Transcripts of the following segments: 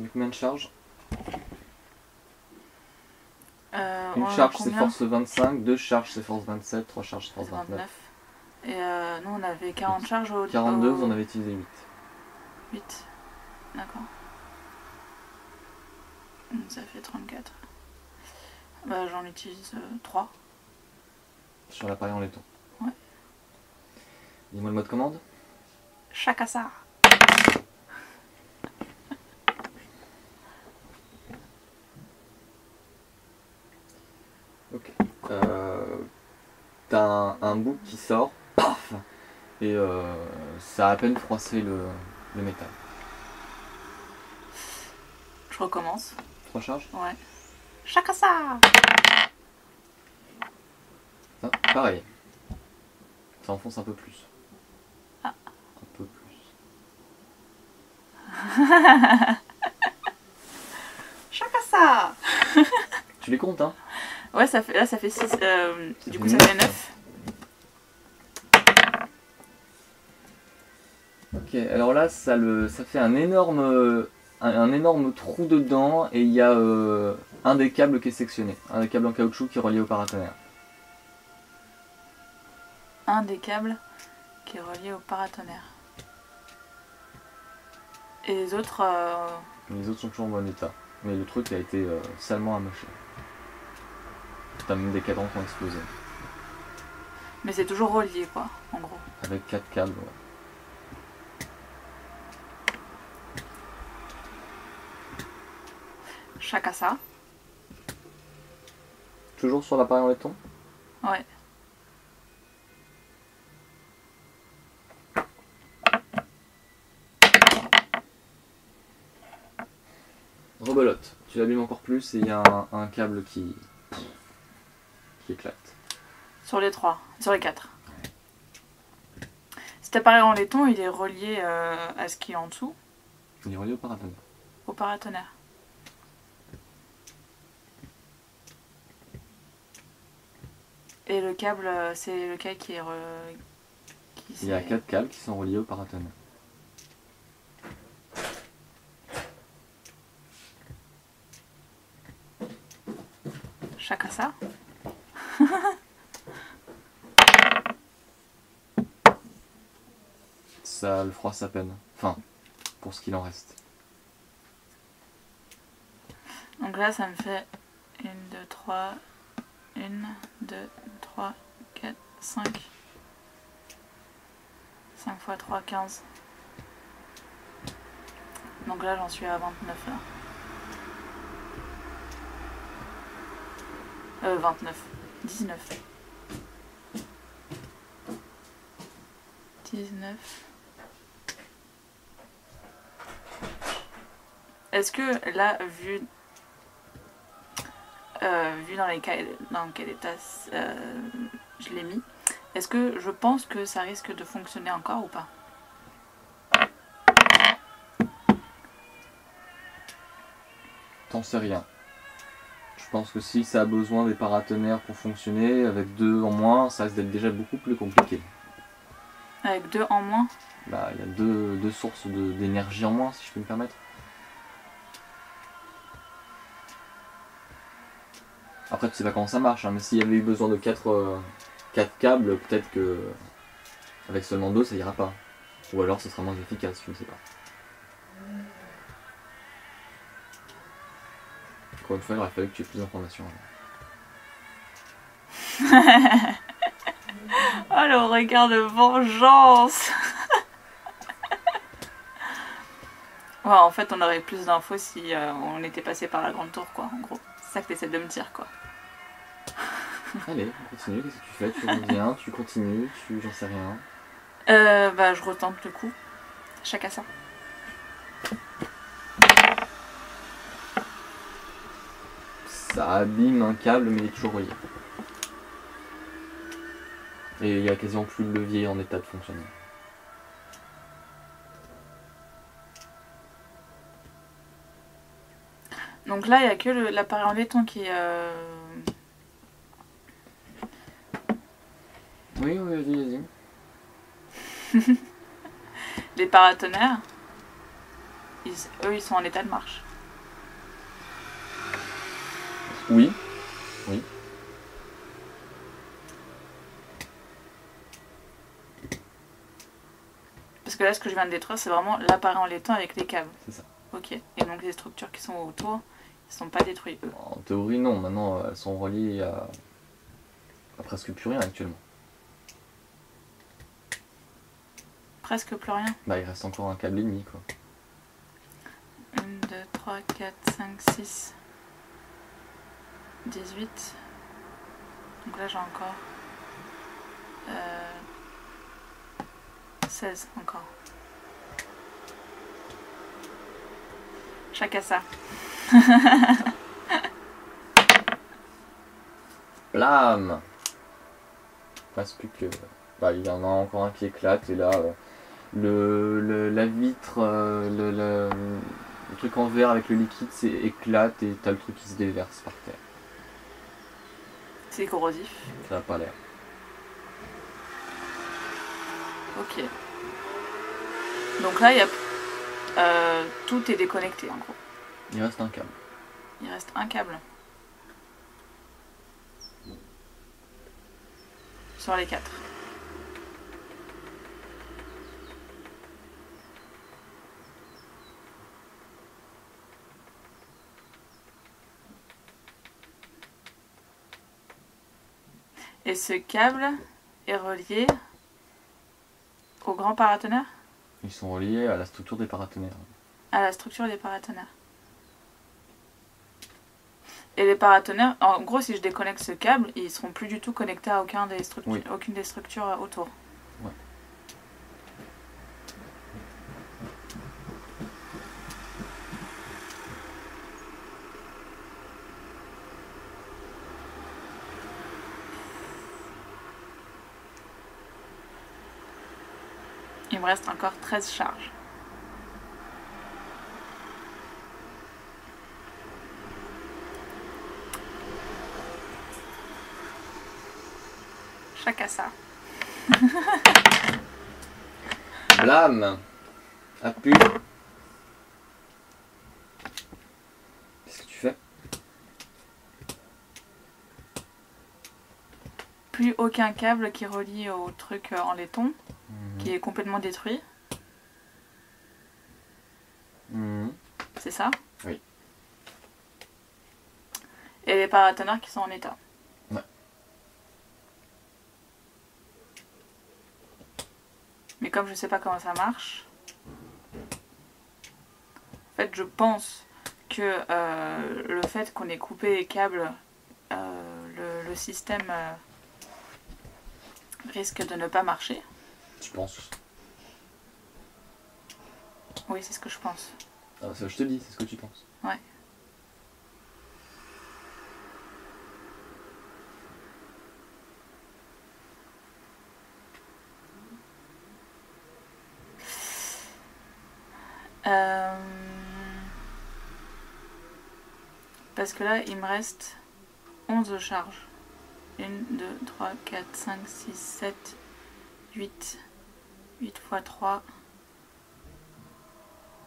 Tu mets combien de charges? On Une a charge c'est combien? force 25, 2 charges c'est force 27, 3 charges c'est force 29. Et nous on avait 40 charges au... 42, vous en avez utilisé 8. 8. D'accord. Donc ça fait 34. Bah j'en utilise 3. Sur l'appareil en laiton. Ouais. Dis-moi le mode commande. Chakasa. Ok. T'as un bout qui sort, paf, et ça a à peine froissé le métal. Je recommence. 3 charges. Ouais. Chakasa. Ça, pareil. Ça enfonce un peu plus. Ah. Un peu plus. Chakasa. Tu les comptes, hein? Ouais, ça fait, là ça fait 6. Du coup, ça fait fait 9. Ok, alors là, ça fait un énorme trou dedans et il y a un des câbles qui est sectionné. Un des câbles en caoutchouc qui est relié au paratonnerre. Un des câbles qui est relié au paratonnerre. Et les autres... Les autres sont toujours en bon état. Mais le truc a été salement amoché. T'as même des cadrans qui ont explosé. Mais c'est toujours relié quoi, en gros. Avec 4 câbles, ouais. Chakasa. Toujours sur l'appareil en laiton? Ouais. Rebelote. Tu l'abîmes encore plus et il y a un câble qui éclate. Sur les 3. Sur les 4. Cet appareil en laiton, il est relié à ce qui est en dessous. Il est relié au paratonnerre. Au paratonnerre. Et le câble, c'est lequel qui est... Il y a 4 câbles qui sont reliés au paratonnerre. Chakasa. Ça le froisse à peine. Enfin, pour ce qu'il en reste. Donc là, ça me fait 1, 2, 3, 1, 2, 3, 4, 5. 5 x 3, 15. Donc là, j'en suis à 29 là. 29. 19. 19. Est-ce que là, vu dans quel état je l'ai mis, est-ce que je pense que ça risque de fonctionner encore ou pas? T'en sais rien. Je pense que si ça a besoin des paratonnerres pour fonctionner, avec 2 en moins, ça risque d'être déjà beaucoup plus compliqué. Avec 2 en moins? Bah, il y a deux sources d'énergie en moins, si je peux me permettre. Après, tu sais pas comment ça marche, hein, mais s'il y avait eu besoin de 4 câbles, peut-être que avec seulement 2, ça ira pas. Ou alors, ce sera moins efficace, je ne sais pas. Encore une fois, il aurait fallu que tu aies plus d'informations. Oh le regard de vengeance. Ouais, en fait, on aurait plus d'infos si on était passé par la grande tour, quoi, en gros. C'est ça que t'essaies de me dire, quoi. Allez, on continue, qu'est-ce que tu fais? Tu reviens, tu continues, j'en sais rien. Bah, je retente le coup. Chacun ça. Ça abîme un câble, mais il est toujours relié. Et il n'y a quasiment plus de levier en état de fonctionnement. Donc là, il n'y a que l'appareil en laiton qui est... Oui, vas-y. Les paratonnerres, eux, ils sont en état de marche. Oui. Oui. Parce que là, ce que je viens de détruire, c'est vraiment l'appareil en laiton avec les câbles. C'est ça. Ok. Et donc les structures qui sont autour, ils sont pas détruits, eux. En théorie, non. Maintenant, elles sont reliées à presque plus rien actuellement. Presque plus rien. Bah, il reste encore un câble et demi, quoi. 1, 2, 3, 4, 5, 6, 18. Donc là, j'ai encore 16 encore. Chacun ça. Blam. Il reste plus que... Bah, il y en a encore un qui éclate, et là, la vitre, le truc en verre avec le liquide éclate, et t'as le truc qui se déverse par terre. C'est corrosif. Ça n'a pas l'air. Ok. Donc là, il y a... tout est déconnecté en gros. Il reste un câble. Il reste un câble. Sur les 4. Et ce câble est relié au grand paratonnerre? Ils sont reliés à la structure des paratonnerres. À la structure des paratonnerres. Et les paratonnerres, en gros, si je déconnecte ce câble, ils seront plus du tout connectés à aucune des structures autour. Ouais. Il me reste encore 13 charges. Chacun ça. Blam. Appuie. Qu'est-ce que tu fais? Plus aucun câble qui relie au truc en laiton, qui est complètement détruit. C'est ça? Oui. Et les paratonnerres qui sont en état. Ouais. Mais comme je sais pas comment ça marche, en fait je pense que le fait qu'on ait coupé les câbles, le système risque de ne pas marcher. Tu penses? Oui, c'est ce que je pense. Ah, ça, je te dis, c'est ce que tu penses. Ouais. Parce que là, il me reste 11 charges. 1, 2, 3, 4, 5, 6, 7, 8. 8 x 3,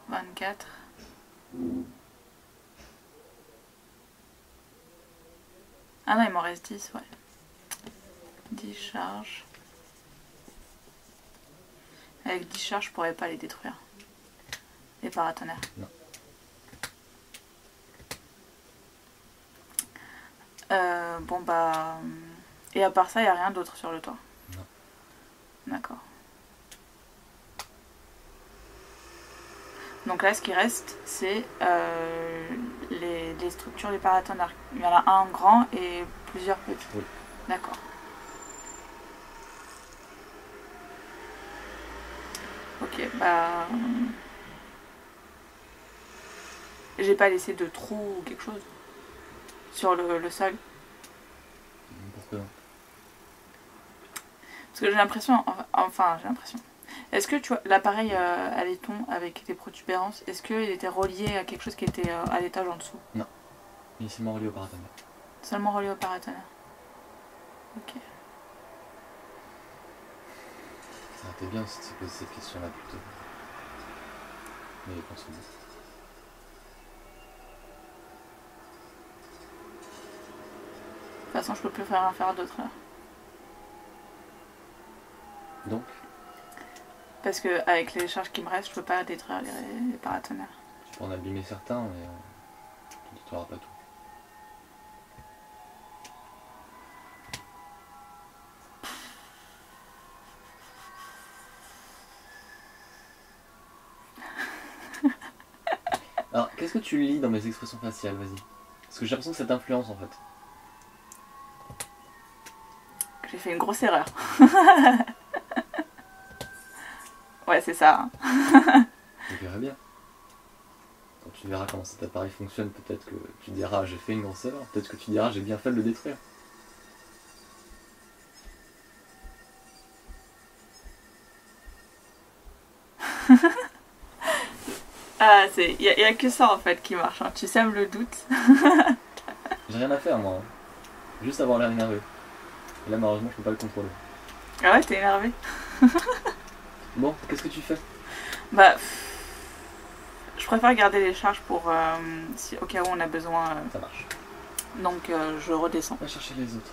24. Ah non, il m'en reste 10, ouais. 10 charges. Avec 10 charges, je pourrais pas les détruire. Les paratonnerres. Non. Bon bah... Et à part ça, il n'y a rien d'autre sur le toit? Non. D'accord. Donc là, ce qui reste, c'est les structures des paratonnerres. Il y en a un grand et plusieurs petits. Oui. D'accord. Ok, bah... J'ai pas laissé de trou ou quelque chose sur le sol. Pourquoi? Parce que j'ai l'impression... Enfin, j'ai l'impression... Est-ce que tu vois l'appareil à laiton avec des protubérances, est-ce qu'il était relié à quelque chose qui était à l'étage en dessous? Non. Il est seulement relié au paratonnerre. Seulement relié au paratonnerre. Ok. Ça aurait été bien si tu te posais cette question-là plutôt. Mais continue. façon, je peux plus rien faire d'autre là. Donc, Parce que avec les charges qui me restent, je peux pas détruire les paratonnerres. tu peux en abîmer certains, mais tu ne détruiras pas tout. Alors, qu'est-ce que tu lis dans mes expressions faciales, vas-y? Parce que j'ai l'impression que ça t'influence en fait. J'ai fait une grosse erreur. Ouais, c'est ça. Tu verras bien. Quand tu verras comment cet appareil fonctionne, peut-être que tu diras j'ai fait une grosse erreur. Peut-être que tu diras j'ai bien fait de le détruire. Ah, il y a que ça en fait qui marche. Hein. Tu sèmes le doute. J'ai rien à faire moi. Hein. Juste avoir l'air énervé. Et là malheureusement je peux pas le contrôler. Ah ouais, t'es énervé. Bon, qu'est-ce que tu fais? Bah, je préfère garder les charges pour si au cas où on a besoin. Ça marche. Donc je redescends. Va chercher les autres.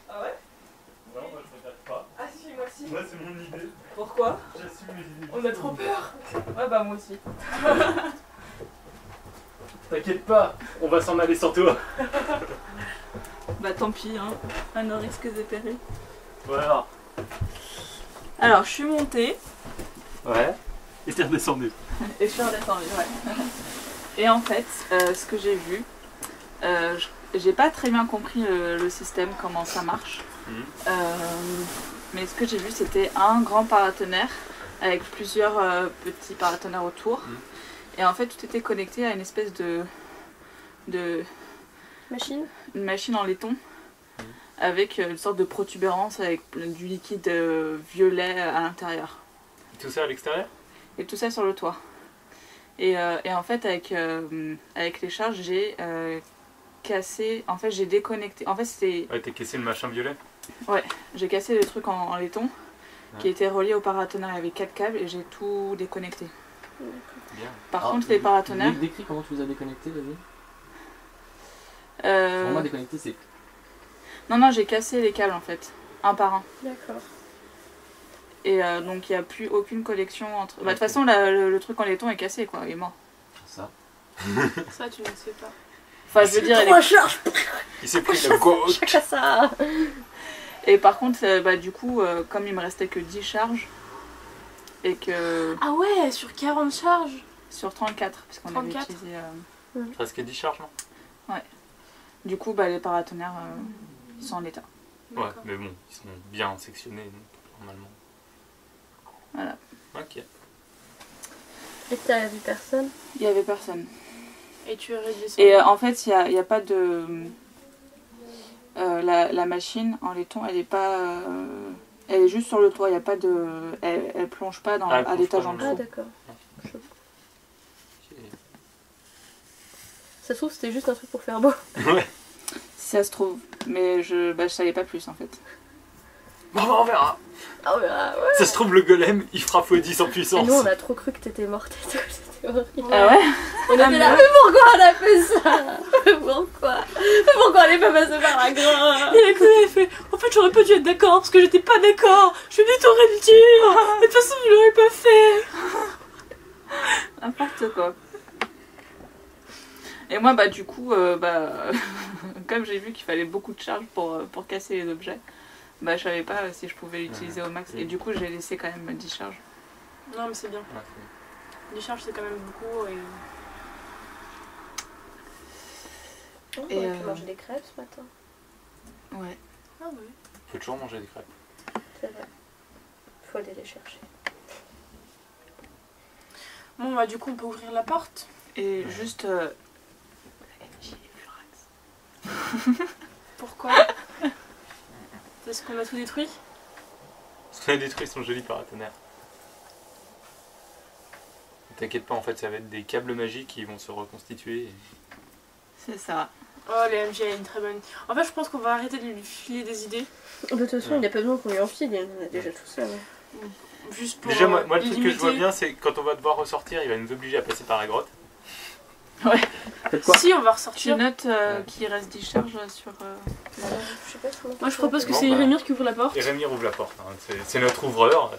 Ah ouais? Non, moi je regarde pas. Ah si, moi aussi. Moi c'est mon idée. Pourquoi? J'assume mes idées. On a trop peur. Ouais, bah moi aussi. T'inquiète pas, on va s'en aller sans toi. Bah tant pis, hein. À nos risques et périls. Voilà. Alors, je suis montée. Ouais. Et t'es redescendu. Et je suis redescendue, ouais. Et en fait, ce que j'ai vu, j'ai pas très bien compris le système, comment ça marche. Mais ce que j'ai vu, c'était un grand paratonnerre avec plusieurs petits paratonnerres autour. Et en fait, tout était connecté à une espèce de Machine. une machine en laiton avec une sorte de protubérance avec du liquide violet à l'intérieur. Tout ça à l'extérieur? Et tout ça sur le toit. Et en fait, avec les charges, j'ai cassé. En fait, j'ai déconnecté. En fait, c'était. Ouais, t'as cassé le machin violet? Ouais, j'ai cassé le truc en laiton qui était relié au paratonnerre avec 4 câbles et j'ai tout déconnecté. Bien. Par Alors, contre, les paratonnerres. Décris comment tu les as déconnectés, vas-y. euh, Pour moi, déconnecter, c'est. Non, j'ai cassé les câbles en fait, un par un. D'accord. Et donc, il n'y a plus aucune connexion entre. Bah, de toute façon, le truc en laiton est cassé quoi, il est mort. Ça. Ça, tu ne sais pas. Enfin, je veux dire, Trois charges. Il s'est pris la gauche. Chacun ça. Et par contre, bah, du coup, comme il me restait que 10 charges, et que. Ah ouais, sur 40 charges. Sur 34, parce qu'on avait 34. utilisé. Presque 10 charges, non? Du coup, bah, les paratonnerres, ils sont en état. Ouais, D'accord. mais bon, ils sont bien sectionnés, donc, normalement. Voilà. Ok. Et t'as vu personne? Il n'y avait personne. Et tu es redescendu. Et en fait, il y a pas de. La machine en laiton, elle est pas. Elle est juste sur le toit, il y a pas de. Elle plonge pas Ah, elle à plonge l'étage pas en dans Ah dessous. d'accord. Ça se trouve c'était juste un truc pour faire beau. Ouais. Si ça se trouve. Mais je savais pas plus en fait. Bon, bah, on verra. Ah ouais, ah ouais. Ça se trouve, le golem, il fera x10 en Et puissance. nous on a trop cru que t'étais morte et tout, c'était horrible. Ah ouais? On était là, mais pourquoi on a fait ça? Pourquoi? Pourquoi on est pas passé par la grotte? Et la clé, elle fait en fait, j'aurais pas dû être d'accord parce que j'étais pas d'accord. Je suis venue t'aurais le dire. Mais de toute façon, je l'aurais pas fait. N'importe quoi. Et moi, bah, du coup, comme j'ai vu qu'il fallait beaucoup de charge pour casser les objets, bah, je savais pas si je pouvais l'utiliser au max. Et du coup, j'ai laissé quand même 10 charges. Non, mais c'est bien. Ouais, Les charges, c'est quand même beaucoup. Et... On Et, aurait pu manger des crêpes ce matin. Ouais. Ah ouais. faut toujours manger des crêpes. C'est vrai. Faut aller les chercher. Bon, bah, du coup, on peut ouvrir la porte. Et juste. Pourquoi? Parce qu'on a tout détruit? Parce On a détruit son joli paratonnerre. T'inquiète pas, en fait, ça va être des câbles magiques qui vont se reconstituer. C'est ça. Oh, les MJ a une très bonne. En fait, je pense qu'on va arrêter de lui filer des idées. De toute façon, il n'y a pas besoin qu'on lui en file, il en a déjà tout seul. Juste pour. Déjà, moi le truc que je vois limiter. bien, c'est quand on va devoir ressortir, il va nous obliger à passer par la grotte. Faites quoi? Si, on va Tu ressortir. notes qu'il reste 10 charges sur... Je sais pas comment. Moi, je propose que Bon, c'est bah. Rémir qui ouvre la porte. Et Rémi ouvre la porte, hein. C'est notre ouvreur.